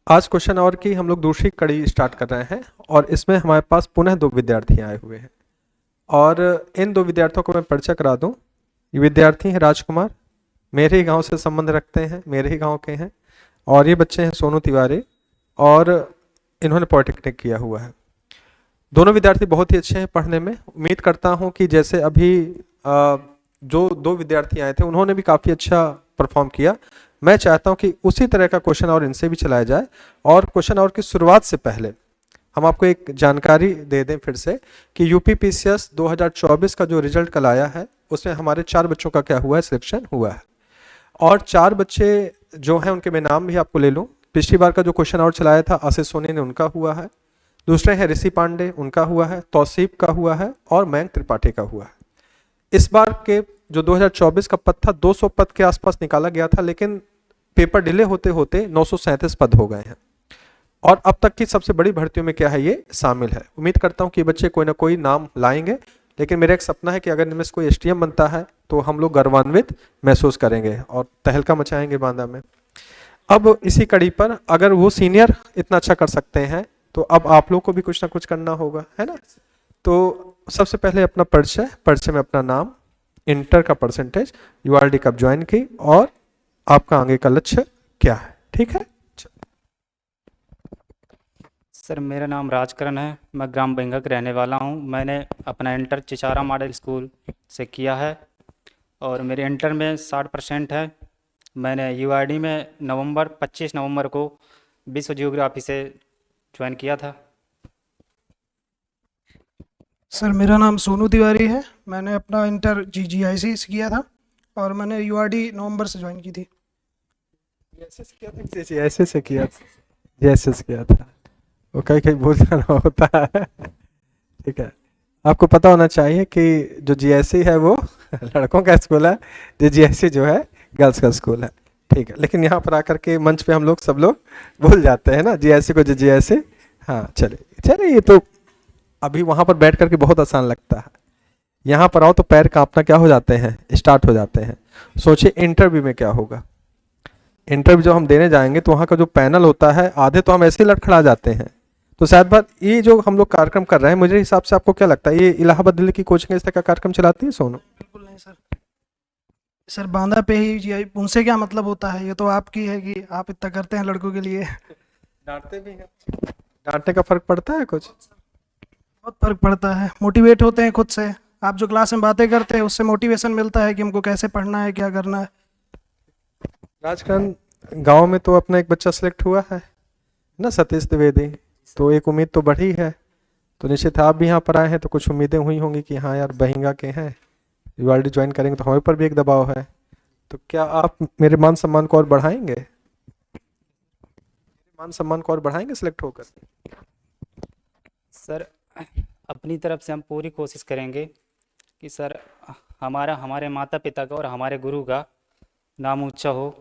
आज question our की हम लोग दूसरी कड़ी स्टार्ट कर रहे हैं और इसमें हमारे पास पुनः दो विद्यार्थी आए हुए हैं और इन दो विद्यार्थियों को मैं परिचय करा दूं। ये विद्यार्थी हैं राजकुमार, मेरे ही गांव से संबंध रखते हैं, मेरे ही गांव के हैं। और ये बच्चे हैं सोनू तिवारी और इन्होंने पॉलिटेक्निक किया हुआ है। दोनों विद्यार्थी बहुत ही अच्छे हैं पढ़ने में। उम्मीद करता हूं कि जैसे अभी जो दो विद्यार्थी आए थे उन्होंने भी काफ़ी अच्छा परफॉर्म किया। मैं चाहता हूं कि उसी तरह का क्वेश्चन और इनसे भी चलाया जाए। और क्वेश्चन और की शुरुआत से पहले हम आपको एक जानकारी दे दें फिर से कि यूपीपीसीएस 2024 का जो रिजल्ट कल आया है उसमें हमारे 4 बच्चों का क्या हुआ है, सिलेक्शन हुआ है। और 4 बच्चे जो हैं उनके मैं नाम भी आपको ले लूँ। पिछली बार का जो क्वेश्चन और चलाया था आशीष सोनी ने, उनका हुआ है। दूसरे हैं ऋषि पांडे, उनका हुआ है। तौसीफ का हुआ है और मयंक त्रिपाठी का हुआ है। इस बार के जो 2024 का पद था 200 पद के आसपास निकाला गया था, लेकिन पेपर डिले होते होते 937 पद हो गए हैं। और अब तक की सबसे बड़ी भर्तियों में क्या है, ये शामिल है। उम्मीद करता हूं कि बच्चे कोई ना कोई नाम लाएंगे, लेकिन मेरा एक सपना है कि अगर इनमें से कोई एसटीएम बनता है तो हम लोग गर्वान्वित महसूस करेंगे और तहलका मचाएंगे बांदा में। अब इसी कड़ी पर अगर वो सीनियर इतना अच्छा कर सकते हैं तो अब आप लोग को भी कुछ ना कुछ करना होगा, है ना। तो सबसे पहले अपना परिचय में अपना नाम, इंटर का परसेंटेज, यूआरडी कब ज्वाइन की और आपका आगे का लक्ष्य क्या है, ठीक है। सर मेरा नाम राजकरण है, मैं ग्राम बेंगा का रहने वाला हूं। मैंने अपना इंटर चिचारा मॉडल स्कूल से किया है और मेरे इंटर में 60% है। मैंने यूआरडी में 25 नवंबर को विश्व जियोग्राफी से ज्वाइन किया था। सर मेरा नाम सोनू तिवारी है। मैंने अपना इंटर जीजीआईसी से किया था और मैंने यूआरडी नवंबर से ज्वाइन की थी। ऐसे से किया था, जैसे से किया था, वो कहीं कहीं भूल जाना होता है, ठीक है। आपको पता होना चाहिए कि जो जीएससी है वो लड़कों का स्कूल है, जो जीएससी जो है गर्ल्स का स्कूल है, ठीक है। लेकिन यहाँ पर आकर के मंच पे हम लोग सब लोग भूल जाते हैं ना जीएससी को, जो जीएससी। हाँ चलिए ये तो अभी वहाँ पर बैठ करके बहुत आसान लगता है, यहाँ पर आओ तो पैर कांपना क्या हो जाते हैं, स्टार्ट हो जाते हैं। सोचिए इंटरव्यू में क्या होगा। इंटरव्यू जो हम देने जाएंगे तो वहाँ का जो पैनल होता है, आधे तो हम ऐसे ही लड़खड़ा जाते हैं। तो शायद बात ये जो हम लोग कार्यक्रम कर रहे हैं, मुझे हिसाब से आपको क्या लगता है ये इलाहाबाद दिल्ली की कोचिंग इस तरह का कार्यक्रम चलाती है सोनू? बिल्कुल नहीं सर। सर बांदा पे ही जी उनसे क्या मतलब होता है, ये तो आपकी है कि आप इतना करते हैं लड़कों के लिए। डांटते भी हैं, डांटने का फर्क पड़ता है कुछ? बहुत फर्क पड़ता है, मोटिवेट होते हैं खुद से। आप जो क्लास में बातें करते हैं उससे मोटिवेशन मिलता है कि हमको कैसे पढ़ना है, क्या करना है। राजकांत गांव में तो अपना एक बच्चा सेलेक्ट हुआ है ना, सतीश द्विवेदी, तो एक उम्मीद तो बढ़ी है। तो निश्चित आप भी यहाँ पर आए हैं तो कुछ उम्मीदें हुई होंगी कि हाँ यार बहिंगा के हैं, यूआरडी ज्वाइन करेंगे तो हमारे पर भी एक दबाव है। तो क्या आप मेरे मान सम्मान को और बढ़ाएंगे, मान सम्मान को और बढ़ाएंगे सिलेक्ट होकर? सर अपनी तरफ से हम पूरी कोशिश करेंगे कि सर हमारे माता पिता का और हमारे गुरु का नाम ऊंचा हो।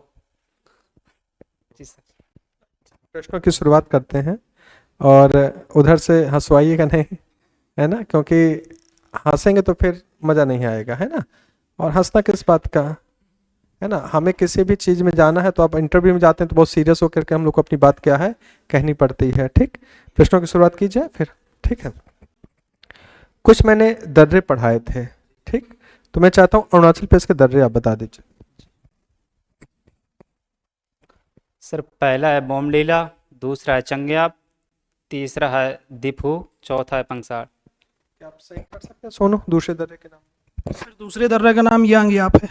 जी सर। प्रश्नों की शुरुआत करते हैं और उधर से हंसवाइएगा नहीं, है ना, क्योंकि हंसेंगे तो फिर मज़ा नहीं आएगा, है ना। और हंसना किस बात का, है ना। हमें किसी भी चीज़ में जाना है तो आप इंटरव्यू में जाते हैं तो बहुत सीरियस होकर के हम लोग को अपनी बात क्या है कहनी पड़ती है, ठीक। प्रश्नों की शुरुआत की जाए फिर, ठीक है। कुछ मैंने दर्रे पढ़ाए थे, ठीक, तो मैं चाहता हूँ अरुणाचल प्रदेश के दर्रे आप बता दीजिए। सर पहला है बोमडीला, दूसरा है चंग्याप, तीसरा है दिफू, चौथा है पंगसार। क्या आप सही कर सकते हैं सोनू दूसरे दर्रे के नाम? सर दूसरे दर्रे का नाम यांगयाप है।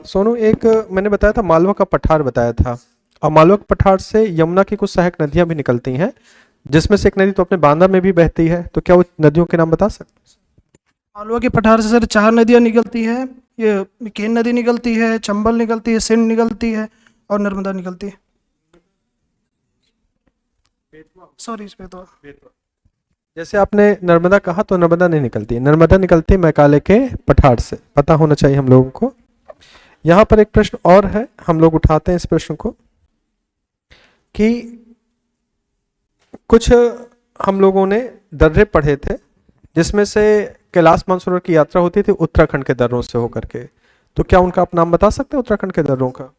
सोनू एक मैंने बताया था मालवा का पठार बताया था, और मालवा के पठार से यमुना की कुछ सहायक नदियां भी निकलती हैं, जिसमें से एक नदी तो अपने बांदा में भी बहती है। तो क्या वो नदियों के नाम बता सकते हैं? मालवा के पठार से सर 4 नदियाँ निकलती है। ये केन नदी निकलती है, चंबल निकलती है, सिंध निकलती है और नर्मदा निकलती है। सॉरी इस पे तो जैसे आपने नर्मदा कहा तो नर्मदा नहीं निकलती है, नर्मदा निकलती है मैकाले के पठार से, पता होना चाहिए हम लोगों को। यहाँ पर एक प्रश्न और है, हम लोग उठाते हैं इस प्रश्न को कि कुछ हम लोगों ने दर्रे पढ़े थे जिसमें से कैलाश मानसरोवर की यात्रा होती थी उत्तराखंड के दर्रों से होकर के। तो क्या उनका आप नाम बता सकते हैं उत्तराखंड के दर्रों का?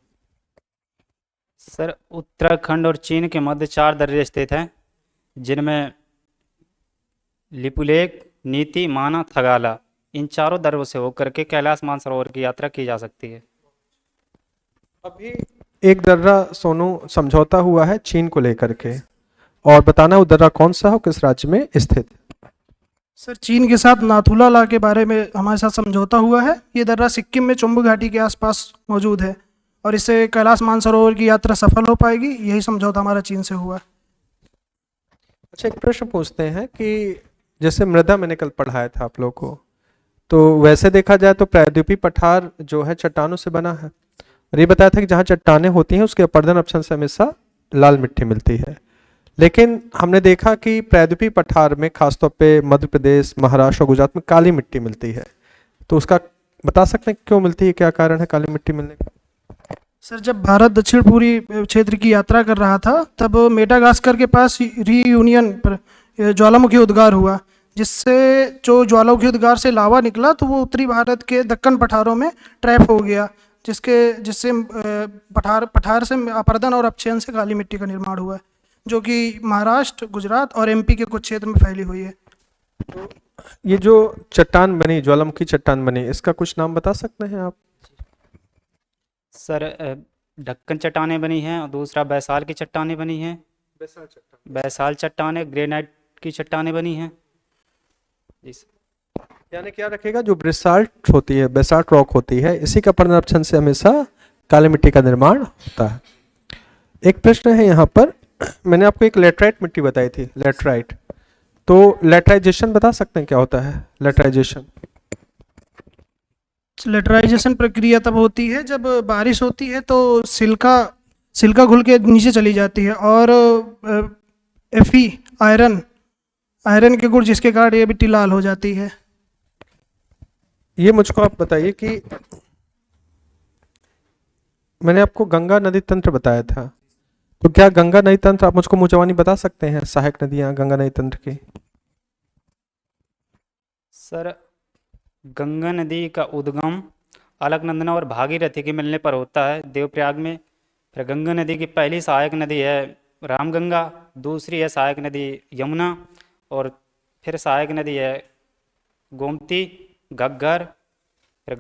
सर उत्तराखंड और चीन के मध्य 4 दर्रे स्थित हैं, जिनमें लिपुलेख, नीति, माना, थगाला, इन चारों दर्रों से होकर के कैलाश मानसरोवर की यात्रा की जा सकती है। अभी एक दर्रा सोनू समझौता हुआ है चीन को लेकर के, और बताना वो दर्रा कौन सा हो, किस राज्य में स्थित। सर चीन के साथ नाथुला ला के बारे में हमारे साथ समझौता हुआ है। ये दर्रा सिक्किम में चुम्बु घाटी के आसपास मौजूद है और इससे कैलाश मानसरोवर की यात्रा सफल हो पाएगी। यही समझौता हमारा चीन से हुआ है। अच्छा, एक प्रश्न पूछते हैं कि जैसे मृदा मैंने कल पढ़ाया था आप लोग को, तो वैसे देखा जाए तो प्रायद्वीपीय पठार जो है चट्टानों से बना है, और ये बताया था कि जहाँ चट्टानें होती हैं उसके अपर्दन ऑप्शन से हमेशा लाल मिट्टी मिलती है। लेकिन हमने देखा कि प्रायद्वीपीय पठार में खासतौर पे मध्य प्रदेश, महाराष्ट्र और गुजरात में काली मिट्टी मिलती है, तो उसका बता सकते हैं क्यों मिलती है, क्या कारण है काली मिट्टी मिलने का? सर जब भारत दक्षिण पूरी क्षेत्र की यात्रा कर रहा था तब मेडागास्कर के पास रीयूनियन पर ज्वालामुखी उद्गार हुआ, जिससे जो ज्वालामुखी उद्गार से लावा निकला तो वो उत्तरी भारत के दक्कन पठारों में ट्रैप हो गया, जिससे पठार से अपर्दन और अपक्षयन से काली मिट्टी का निर्माण हुआ है, जो कि महाराष्ट्र, गुजरात और एमपी के कुछ क्षेत्र में फैली हुई है। ये जो चट्टान बनी, ज्वालामुखी चट्टान बनी, इसका कुछ नाम बता सकते हैं आप? सर ढक्कन चट्टानें बनी हैं और दूसरा बैसाल की चट्टानें बनी हैं। बैसाल चट्टानें, ग्रेनाइट की चट्टानें बनी हैं। जी सर। यानी क्या रखेगा, जो बेसाल्ट होती है, बेसाल्ट रॉक होती है, इसी का अपक्षयन से हमेशा काली मिट्टी का निर्माण होता है। एक प्रश्न है यहाँ पर, मैंने आपको एक लेटराइट मिट्टी बताई थी, लेटराइट, तो लेटराइजेशन बता सकते हैं क्या होता है लेटराइजेशन? लेटराइजेशन प्रक्रिया तब होती है जब बारिश होती है तो सिल्का घुल के नीचे चली जाती है और एफी आयरन के गुण जिसके कारण ये मिट्टी लाल हो जाती है। ये मुझको आप बताइए कि मैंने आपको गंगा नदी तंत्र बताया था, तो क्या गंगा नदी तंत्र आप मुझको मुंह जबानी बता सकते हैं, सहायक नदियां गंगा नदी तंत्र की? सर गंगा नदी का उद्गम अलकनंदना और भागीरथी के मिलने पर होता है देवप्रयाग में। फिर गंगा नदी की पहली सहायक नदी है रामगंगा, दूसरी है सहायक नदी यमुना, और फिर सहायक नदी है गोमती, घग्गर, फिर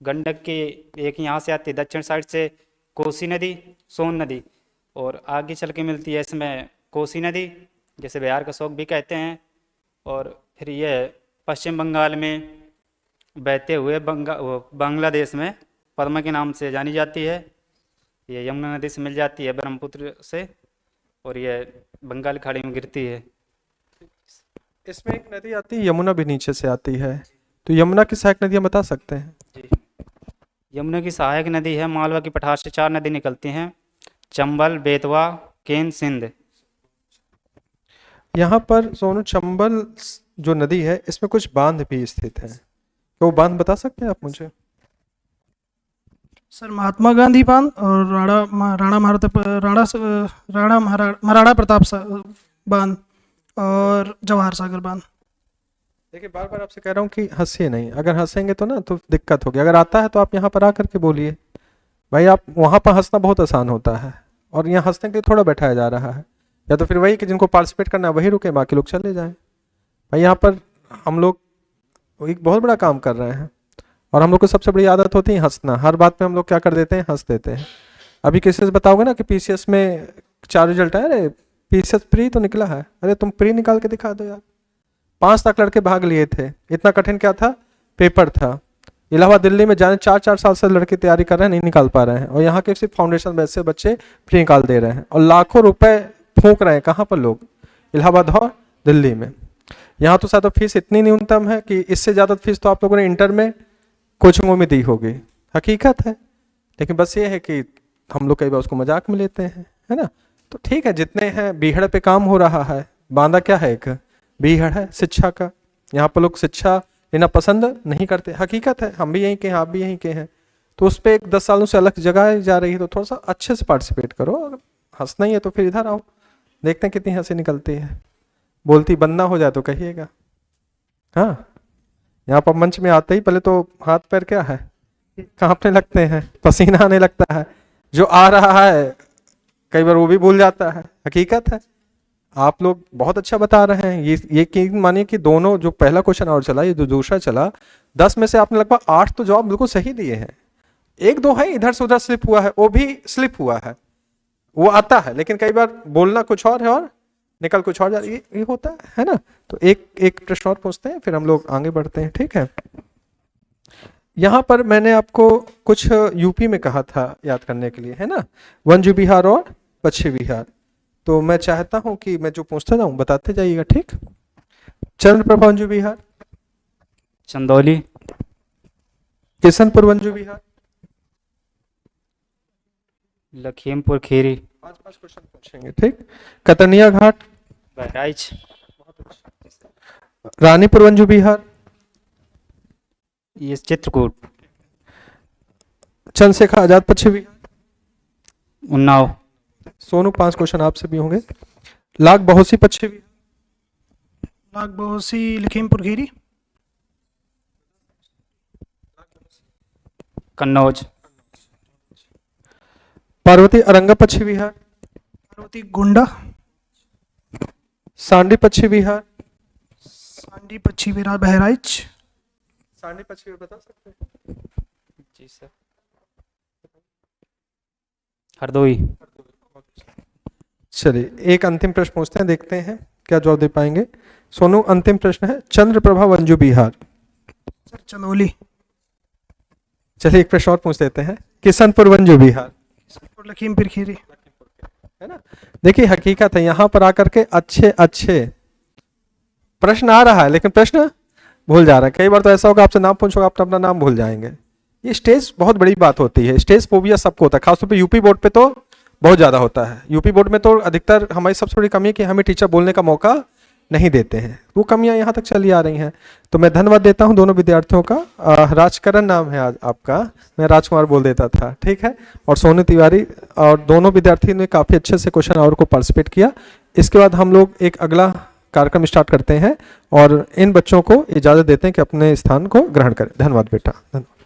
गंडक की एक यहाँ से आती है दक्षिण साइड से कोसी नदी, सोन नदी, और आगे चल के मिलती है इसमें कोसी नदी, जैसे बिहार का शोक भी कहते हैं। और फिर ये पश्चिम बंगाल में बहते हुए बांग्लादेश में पद्मा के नाम से जानी जाती है। ये यमुना नदी से मिल जाती है ब्रह्मपुत्र से, और ये बंगाल की खाड़ी में गिरती है। इसमें एक नदी आती है यमुना भी नीचे से आती है, तो यमुना की सहायक नदियां बता सकते हैं? जी, यमुना की सहायक नदी है, मालवा की पठार से 4 नदी निकलती हैं, चंबल, बेतवा, केन, सिंध। यहाँ पर सोनू चंबल जो नदी है इसमें कुछ बांध भी स्थित हैं, तो वो बांध बता सकते हैं आप मुझे? सर महात्मा गांधी बांध और महाराणा प्रताप बांध और जवाहर सागर बांध। देखिए बार बार आपसे कह रहा हूँ कि हंसिए नहीं, अगर हंसेंगे तो ना तो दिक्कत होगी। अगर आता है तो आप यहाँ पर आकर के बोलिए भाई, आप वहाँ पर हंसना बहुत आसान होता है और यहाँ हंसने के लिए थोड़ा बैठाया जा रहा है, या तो फिर वही कि जिनको पार्टिसिपेट करना है वही रुके, बाकी लोग चले जाएं। भाई यहाँ पर हम लोग एक बहुत बड़ा काम कर रहे हैं और हम लोग को सबसे बड़ी आदत होती है हंसना। हर बात में हम लोग क्या कर देते हैं, हंस देते हैं। अभी किसी से बताओगे ना कि पीसीएस में 4 रिजल्ट है, अरे पीसीएस प्री तो निकला है, अरे तुम प्री निकाल के दिखा दो यार। 5 लाख लड़के भाग लिए थे, इतना कठिन क्या था, पेपर था। इलाहाबाद दिल्ली में जाने 4-4 साल से लड़के तैयारी कर रहे हैं, नहीं निकाल पा रहे हैं, और यहाँ के सिर्फ फाउंडेशन बैच से बच्चे प्री निकाल दे रहे हैं और लाखों रुपए फूंक रहे हैं। कहाँ पर लोग, इलाहाबाद और दिल्ली में। यहाँ तो शायद फीस इतनी न्यूनतम है कि इससे ज़्यादा फीस तो आप लोगों ने इंटर में कोचिंगों में दी होगी, हकीकत है। लेकिन बस ये है कि हम लोग कई बार उसको मजाक में लेते हैं, है ना। तो ठीक है, जितने हैं, बीहड़ पे काम हो रहा है। बांदा क्या है, एक बीहड़ है शिक्षा का। यहाँ पर लोग शिक्षा लेना पसंद नहीं करते, हकीकत है। हम भी यहीं के हैं, आप भी यहीं के हैं, तो उस पर 10 सालों से अलग जगह जा रही है, तो थोड़ा सा अच्छे से पार्टिसिपेट करो। और हंसना ही है तो फिर इधर आओ, देखते हैं कितनी हंसी निकलती है। बोलती बनना हो जाए तो कहिएगा। हाँ, यहाँ पर मंच में आते ही पहले तो हाथ पैर क्या है, कांपने लगते हैं, पसीना आने लगता है, जो आ रहा है कई बार वो भी भूल जाता है, हकीकत है। आप लोग बहुत अच्छा बता रहे हैं। ये मानिए कि दोनों, जो पहला क्वेश्चन और चला, ये जो दूसरा चला, 10 में से आपने लगभग 8 तो जवाब बिल्कुल सही दिए हैं। एक दो है इधर से उधर स्लिप हुआ है, वो भी स्लिप हुआ है, वो आता है, लेकिन कई बार बोलना कुछ और है और निकल कुछ और जा, ये होता है ना। तो एक प्रश्न और पूछते हैं, फिर हम लोग आगे बढ़ते हैं, ठीक है। यहाँ पर मैंने आपको कुछ यूपी में कहा था याद करने के लिए, है ना, वंजू विहार और पश्चिम विहार। तो मैं चाहता हूं कि मैं जो पूछता जाऊं बताते जाइएगा, ठीक। चंद्रप्रभा वंजू विहार, चंदौली, किशनपुर वंजू विहार। लखीमपुर खीरी, 5 क्वेश्चन पूछेंगे, ठीक। कतरनिया घाट, बहराइच, रानीपुर वंजू विहार, ये चित्रकूट, चंद्रशेखर आजाद पश्चिम विहार, उन्नाव, सोनू 5 क्वेश्चन आपसे भी होंगे। लाख बहोसी पश्चिम विहार, लाख बहोसी लखीमपुर खीरी, कन्नौज, पार्वती अरंगा पश्चिम विहार, पार्वती गोंडा, सांडी पश्चिम विहार। सांडी पश्चिम विहार बहराइच, सांडी पश्चिम विहार बता सकते हैं? जी सर, हरदोई। चलिए एक अंतिम प्रश्न पूछते हैं, देखते हैं क्या जवाब दे पाएंगे। सोनू अंतिम प्रश्न है, चंद्रप्रभा वंजू विहार। सर चंदौली, चलिए एक प्रश्न और पूछ लेते हैं, किशनपुर वंजू विहार, और लखीमपुर खीरी। है ना। देखिए हकीकत है, यहाँ पर आकर के अच्छे अच्छे प्रश्न आ रहा है, लेकिन प्रश्न भूल जा रहा है। कई बार तो ऐसा होगा आपसे नाम पूछोगे, आप अपना नाम भूल जाएंगे। ये स्टेज बहुत बड़ी बात होती है, स्टेज फोबिया सबको होता है, खासतौर पे यूपी बोर्ड पे तो बहुत ज़्यादा होता है। यूपी बोर्ड में तो अधिकतर हमारी सबसे बड़ी कमी है कि हमें टीचर बोलने का मौका नहीं देते हैं, वो कमियां यहाँ तक चली आ रही हैं। तो मैं धन्यवाद देता हूँ दोनों विद्यार्थियों का। राजकरण नाम है आज आपका, मैं राजकुमार बोल देता था, ठीक है। और सोनू तिवारी, और दोनों विद्यार्थी ने काफ़ी अच्छे से क्वेश्चन आवर को पार्टिसिपेट किया। इसके बाद हम लोग एक अगला कार्यक्रम स्टार्ट करते हैं और इन बच्चों को इजाज़त देते हैं कि अपने स्थान को ग्रहण करें। धन्यवाद बेटा, धन्यवाद।